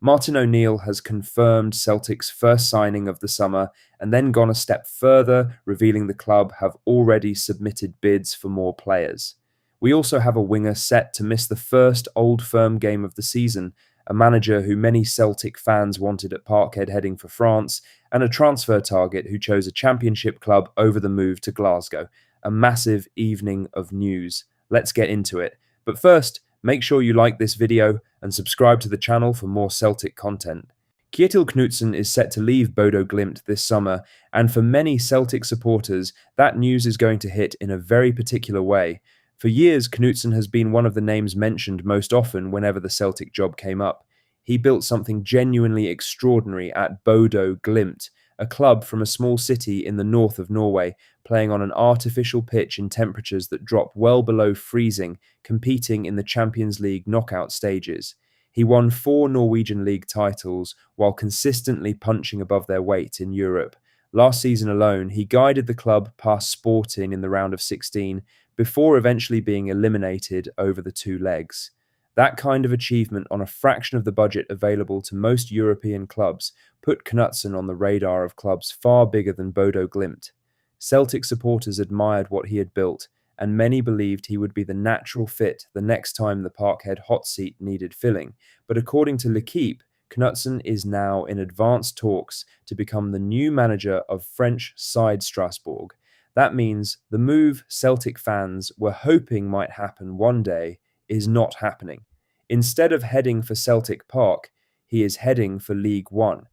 Martin O'Neill has confirmed Celtic's first signing of the summer and then gone a step further, revealing the club have already submitted bids for more players. We also have a winger set to miss the first Old Firm game of the season, a manager who many Celtic fans wanted at Parkhead heading for France, and a transfer target who chose a championship club over the move to Glasgow. A massive evening of news. Let's get into it. But first, make sure you like this video and subscribe to the channel for more Celtic content. Kjetil Knutsen is set to leave Bodo Glimt this summer, and for many Celtic supporters, that news is going to hit in a very particular way. For years, Knutsen has been one of the names mentioned most often whenever the Celtic job came up. He built something genuinely extraordinary at Bodo Glimt, a club from a small city in the north of Norway, playing on an artificial pitch in temperatures that drop well below freezing, competing in the Champions League knockout stages. He won 4 Norwegian League titles while consistently punching above their weight in Europe. Last season alone, he guided the club past Sporting in the round of 16 before eventually being eliminated over the 2 legs. That kind of achievement on a fraction of the budget available to most European clubs put Knutsen on the radar of clubs far bigger than Bodo Glimt. Celtic supporters admired what he had built, and many believed he would be the natural fit the next time the Parkhead hot seat needed filling. But according to L'Équipe, Knutsen is now in advanced talks to become the new manager of French side Strasbourg. That means the move Celtic fans were hoping might happen one day is not happening. Instead of heading for Celtic Park, he is heading for League One.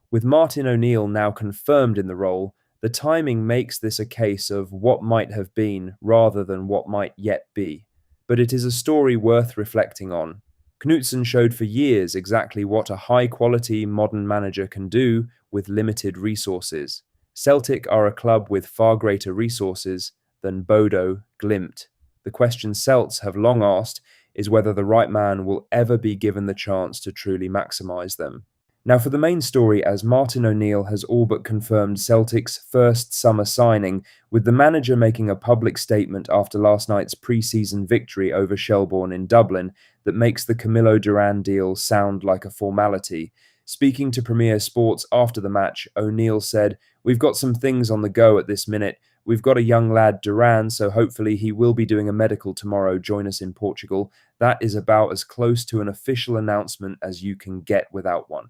With Martin O'Neill now confirmed in the role, the timing makes this a case of what might have been rather than what might yet be. But it is a story worth reflecting on. Knutsen showed for years exactly what a high-quality modern manager can do with limited resources. Celtic are a club with far greater resources than Bodo Glimt. The question Celts have long asked is whether the right man will ever be given the chance to truly maximise them. Now for the main story, as Martin O'Neill has all but confirmed Celtic's first summer signing, with the manager making a public statement after last night's pre-season victory over Shelbourne in Dublin that makes the Camilo Duran deal sound like a formality. Speaking to Premier Sports after the match, O'Neill said, "We've got some things on the go at this minute. We've got a young lad, Duran, so hopefully he will be doing a medical tomorrow, join us in Portugal. That is about as close to an official announcement as you can get without one.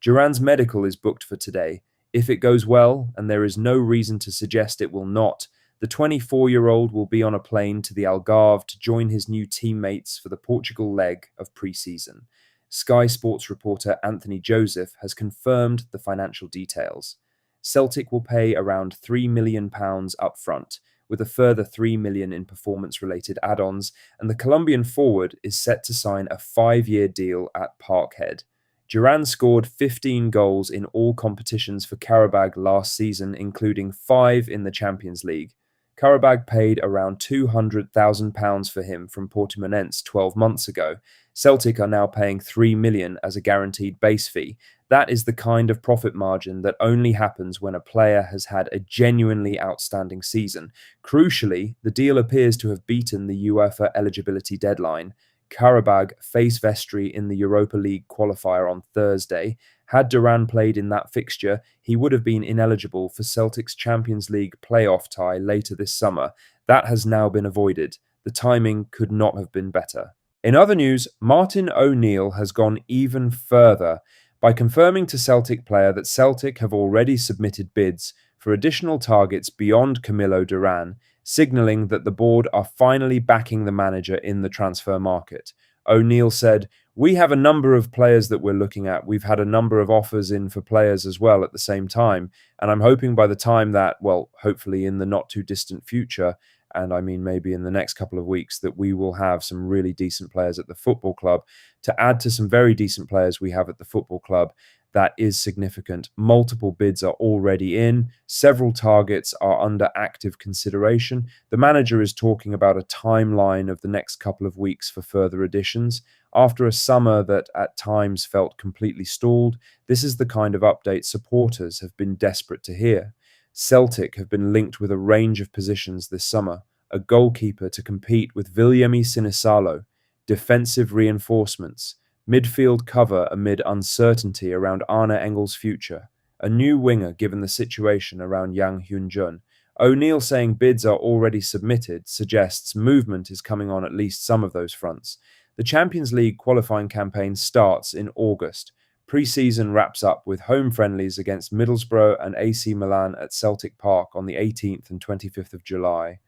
Duran's medical is booked for today. If it goes well, and there is no reason to suggest it will not, the 24-year-old will be on a plane to the Algarve to join his new teammates for the Portugal leg of pre-season." Sky Sports reporter Anthony Joseph has confirmed the financial details. Celtic will pay around £3 million up front, with a further £3 million in performance-related add-ons, and the Colombian forward is set to sign a 5-year deal at Parkhead. Duran scored 15 goals in all competitions for Qarabag last season, including 5 in the Champions League. Qarabag paid around £200,000 for him from Portimonense 12 months ago. Celtic are now paying £3 million as a guaranteed base fee. That is the kind of profit margin that only happens when a player has had a genuinely outstanding season. Crucially, the deal appears to have beaten the UEFA eligibility deadline. Qarabag face Vestri in the Europa League qualifier on Thursday. Had Duran played in that fixture, he would have been ineligible for Celtic's Champions League playoff tie later this summer. That has now been avoided. The timing could not have been better. In other news, Martin O'Neill has gone even further by confirming to Celtic player that Celtic have already submitted bids for additional targets beyond Camilo Duran, signalling that the board are finally backing the manager in the transfer market. O'Neill said, "We have a number of players that we're looking at. We've had a number of offers in for players as well at the same time. And I'm hoping by the time that, well, hopefully in the not too distant future, and I mean maybe in the next couple of weeks, that we will have some really decent players at the football club to add to some very decent players we have at the football club. That is significant. Multiple bids are already in. Several targets are under active consideration. The manager is talking about a timeline of the next couple of weeks for further additions. After a summer that at times felt completely stalled, this is the kind of update supporters have been desperate to hear. Celtic have been linked with a range of positions this summer. A goalkeeper to compete with Viliami Sinisalo, defensive reinforcements, Midfield cover amid uncertainty around Arne Engel's future. A new winger given the situation around Yang Hyun-jun. O'Neill saying bids are already submitted suggests movement is coming on at least some of those fronts. The Champions League qualifying campaign starts in August. Pre-season wraps up with home friendlies against Middlesbrough and AC Milan at Celtic Park on the 18th and 25th of July.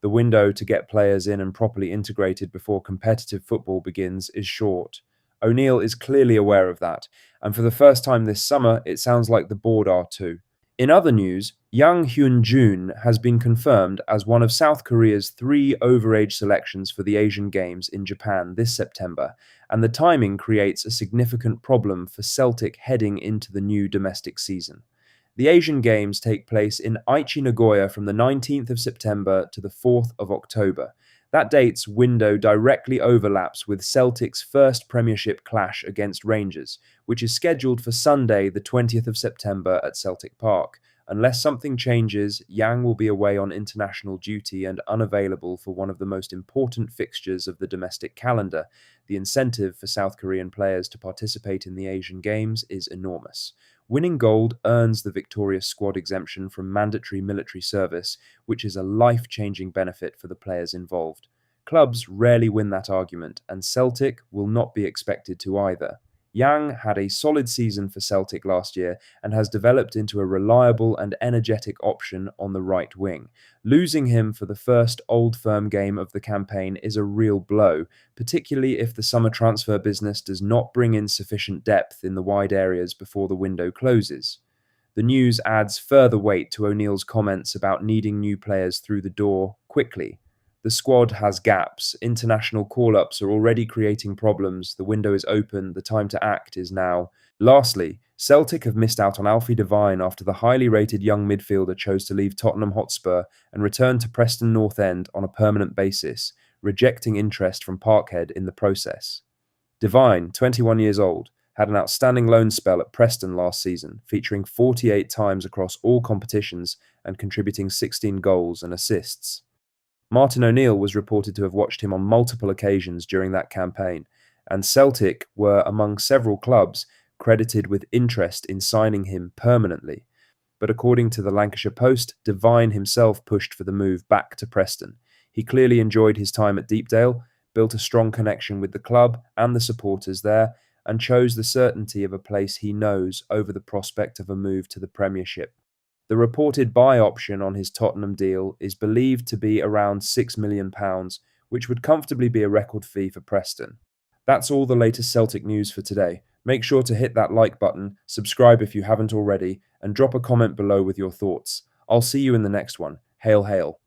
The window to get players in and properly integrated before competitive football begins is short. O'Neill is clearly aware of that, and for the first time this summer, it sounds like the board are too. In other news, Yang Hyun-jun has been confirmed as one of South Korea's 3 overage selections for the Asian Games in Japan this September, and the timing creates a significant problem for Celtic heading into the new domestic season. The Asian Games take place in Aichi, Nagoya from the 19th of September to the 4th of October. That date's window directly overlaps with Celtic's first Premiership clash against Rangers, which is scheduled for Sunday, the 20th of September at Celtic Park. Unless something changes, Yang will be away on international duty and unavailable for one of the most important fixtures of the domestic calendar. The incentive for South Korean players to participate in the Asian Games is enormous. Winning gold earns the victorious squad exemption from mandatory military service, which is a life-changing benefit for the players involved. Clubs rarely win that argument, and Celtic will not be expected to either. Yang had a solid season for Celtic last year and has developed into a reliable and energetic option on the right wing. Losing him for the first Old Firm game of the campaign is a real blow, particularly if the summer transfer business does not bring in sufficient depth in the wide areas before the window closes. The news adds further weight to O'Neill's comments about needing new players through the door quickly. The squad has gaps, international call-ups are already creating problems, the window is open, the time to act is now. Lastly, Celtic have missed out on Alfie Devine after the highly rated young midfielder chose to leave Tottenham Hotspur and return to Preston North End on a permanent basis, rejecting interest from Parkhead in the process. Devine, 21 years old, had an outstanding loan spell at Preston last season, featuring 48 times across all competitions and contributing 16 goals and assists. Martin O'Neill was reported to have watched him on multiple occasions during that campaign, and Celtic were among several clubs credited with interest in signing him permanently. But according to the Lancashire Post, Devine himself pushed for the move back to Preston. He clearly enjoyed his time at Deepdale, built a strong connection with the club and the supporters there, and chose the certainty of a place he knows over the prospect of a move to the Premiership. The reported buy option on his Tottenham deal is believed to be around £6 million, which would comfortably be a record fee for Preston. That's all the latest Celtic news for today. Make sure to hit that like button, subscribe if you haven't already, and drop a comment below with your thoughts. I'll see you in the next one. Hail, hail.